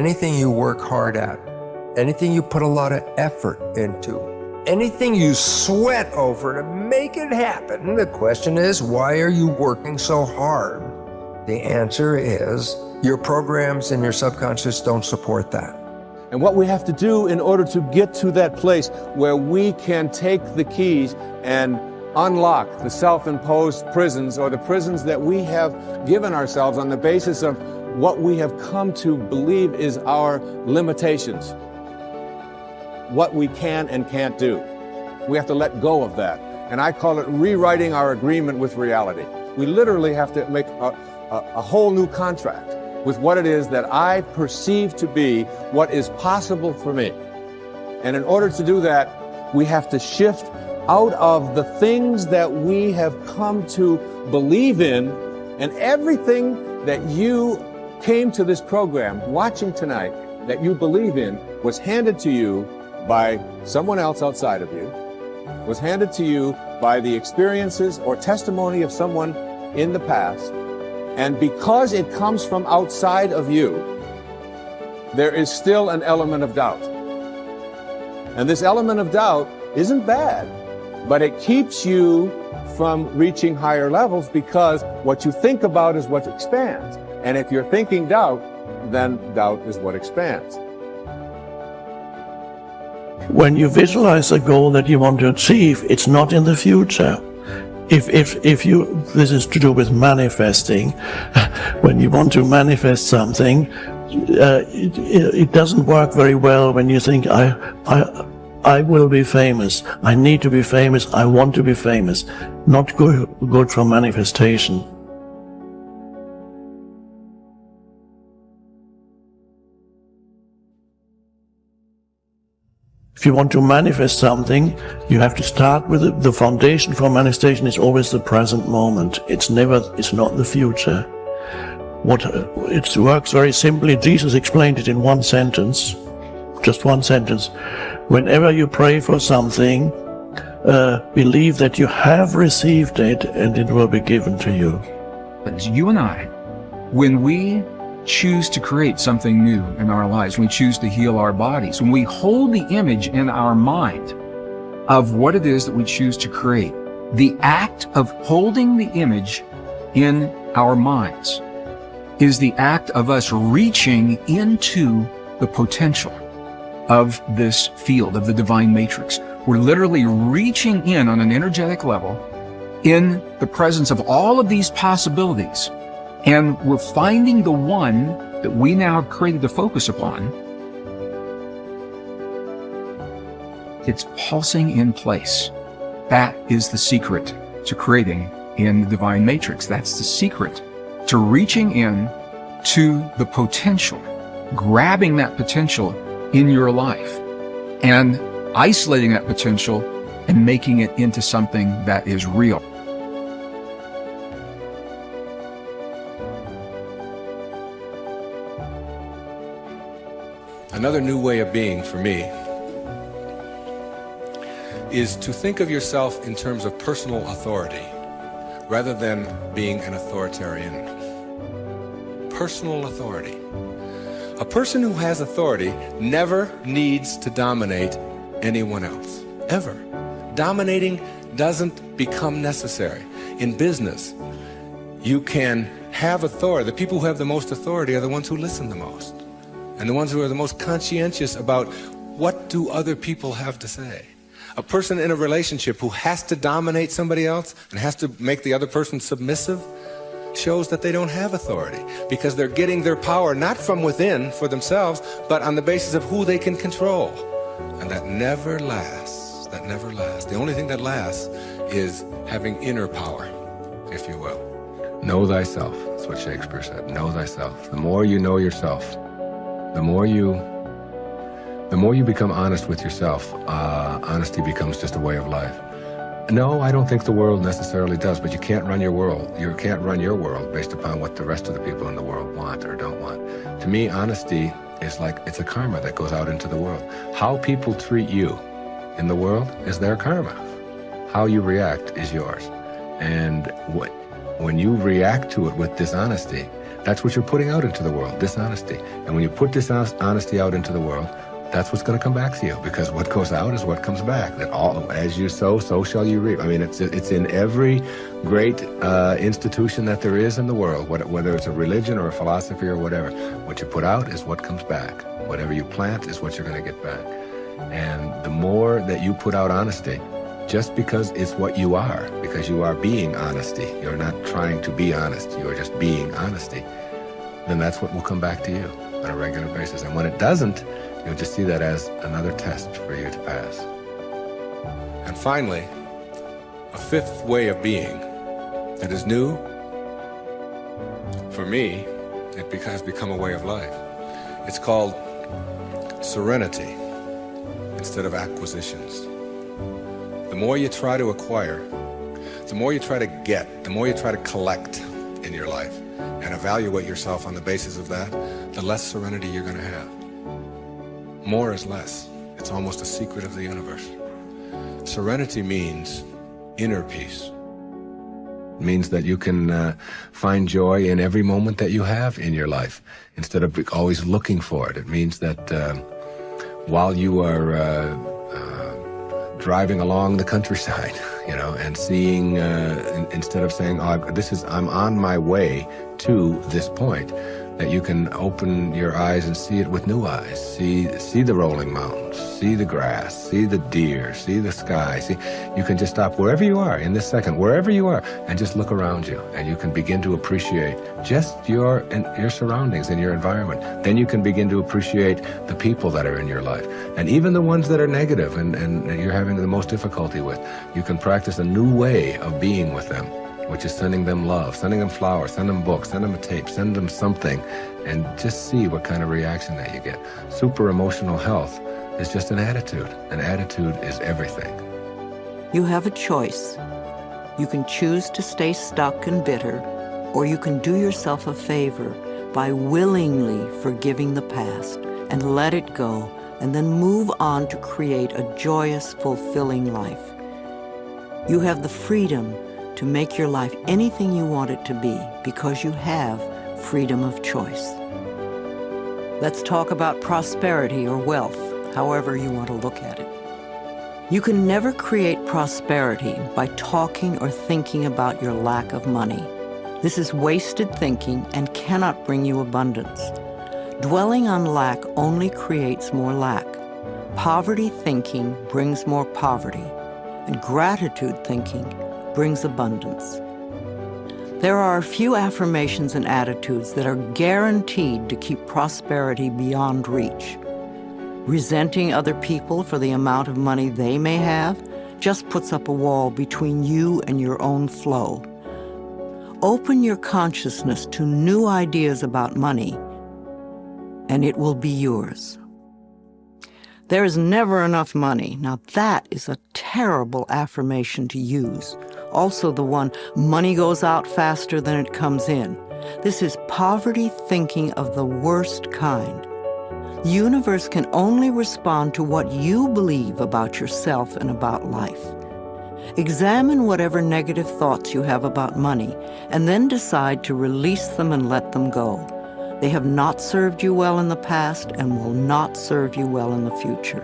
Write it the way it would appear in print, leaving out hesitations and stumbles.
anything you work hard at, anything you put a lot of effort into, anything you sweat over to make it happen, the question is, why are you working so hard? The answer is, your programs and your subconscious don't support that. And what we have to do in order to get to that place where we can take the keys and unlock the self-imposed prisons, or the prisons that we have given ourselves on the basis of what we have come to believe is our limitations, what we can and can't do. We have to let go of that. And I call it rewriting our agreement with reality. We literally have to make a whole new contract with what it is that I perceive to be what is possible for me. And in order to do that, we have to shift out of the things that we have come to believe in, and everything that you came to this program watching tonight that you believe in was handed to you by someone else outside of you, was handed to you by the experiences or testimony of someone in the past. And because it comes from outside of you, there is still an element of doubt. And this element of doubt isn't bad, but it keeps you from reaching higher levels, because what you think about is what expands. And if you're thinking doubt, then doubt is what expands. When you visualize a goal that you want to achieve, it's not in the future. If you, this is to do with manifesting. When you want to manifest something, it doesn't work very well when you think, I will be famous, I need to be famous, I want to be famous. Not good for manifestation. If you want to manifest something, you have to start with the foundation for manifestation is always the present moment. It's not the future. It works very simply. Jesus explained it in one sentence, just one sentence. Whenever you pray for something, believe that you have received it and it will be given to you. But you and I, when we choose to create something new in our lives, when we choose to heal our bodies, when we hold the image in our mind of what it is that we choose to create, the act of holding the image in our minds is the act of us reaching into the potential of this field, of the divine matrix. We're literally reaching in on an energetic level in the presence of all of these possibilities. And we're finding the one that we now have created to focus upon. It's pulsing in place. That is the secret to creating in the divine matrix. That's the secret to reaching in to the potential, grabbing that potential in your life and isolating that potential and making it into something that is real. Another new way of being for me is to think of yourself in terms of personal authority rather than being an authoritarian. Personal authority. A person who has authority never needs to dominate anyone else, ever. Dominating doesn't become necessary. In business, you can have authority. The people who have the most authority are the ones who listen the most, and the ones who are the most conscientious about what do other people have to say. A person in a relationship who has to dominate somebody else and has to make the other person submissive shows that they don't have authority, because they're getting their power not from within for themselves, but on the basis of who they can control. And that never lasts. That never lasts. The only thing that lasts is having inner power, if you will. Know thyself. That's what Shakespeare said. Know thyself. The more you know yourself, the more you become honest with yourself, honesty becomes just a way of life. No, I don't think the world necessarily does, but you can't run your world. You can't run your world based upon what the rest of the people in the world want or don't want. To me, honesty is like, it's a karma that goes out into the world. How people treat you in the world is their karma. How you react is yours. And when you react to it with dishonesty, That's what you're putting out into the world, dishonesty. And when you put dishonesty out into the world, that's what's going to come back to you, because what goes out is what comes back. That all, as you sow, so shall you reap. I mean, it's in every great institution that there is in the world, whether it's a religion or a philosophy or whatever. What you put out is what comes back. Whatever you plant is what you're going to get back. And the more that you put out honesty, just because it's what you are, because you are being honesty, you're not trying to be honest, you are just being honesty, then that's what will come back to you on a regular basis. And when it doesn't, you'll just see that as another test for you to pass. And finally, a fifth way of being that is new, for me, it has become a way of life. It's called serenity instead of acquisitions. The more you try to acquire, the more you try to get, the more you try to collect in your life and evaluate yourself on the basis of that, the less serenity you're going to have. More is less. It's almost a secret of the universe. Serenity means inner peace. It means that you can find joy in every moment that you have in your life instead of always looking for it. It means that while you are driving along the countryside, and seeing, instead of saying, I'm on my way to this point, that you can open your eyes and see it with new eyes. See the rolling mountains, see the grass, see the deer, see the sky. You can just stop wherever you are in this second, wherever you are, and just look around you, and you can begin to appreciate just your surroundings and your environment. Then you can begin to appreciate the people that are in your life, and even the ones that are negative and you're having the most difficulty with. You can practice a new way of being with them, which is sending them love, sending them flowers, send them books, send them a tape, send them something, and just see what kind of reaction that you get. Super emotional health is just an attitude. An attitude is everything. You have a choice. You can choose to stay stuck and bitter, or you can do yourself a favor by willingly forgiving the past and let it go, and then move on to create a joyous, fulfilling life. You have the freedom to make your life anything you want it to be, because you have freedom of choice. Let's talk about prosperity or wealth, however you want to look at it. You can never create prosperity by talking or thinking about your lack of money. This is wasted thinking and cannot bring you abundance. Dwelling on lack only creates more lack. Poverty thinking brings more poverty, and gratitude thinking brings abundance. There are a few affirmations and attitudes that are guaranteed to keep prosperity beyond reach. Resenting other people for the amount of money they may have just puts up a wall between you and your own flow. Open your consciousness to new ideas about money, and it will be yours. There is never enough money. Now that is a terrible affirmation to use. Also the one, money goes out faster than it comes in. This is poverty thinking of the worst kind. The universe can only respond to what you believe about yourself and about life. Examine whatever negative thoughts you have about money, and then decide to release them and let them go. They have not served you well in the past and will not serve you well in the future.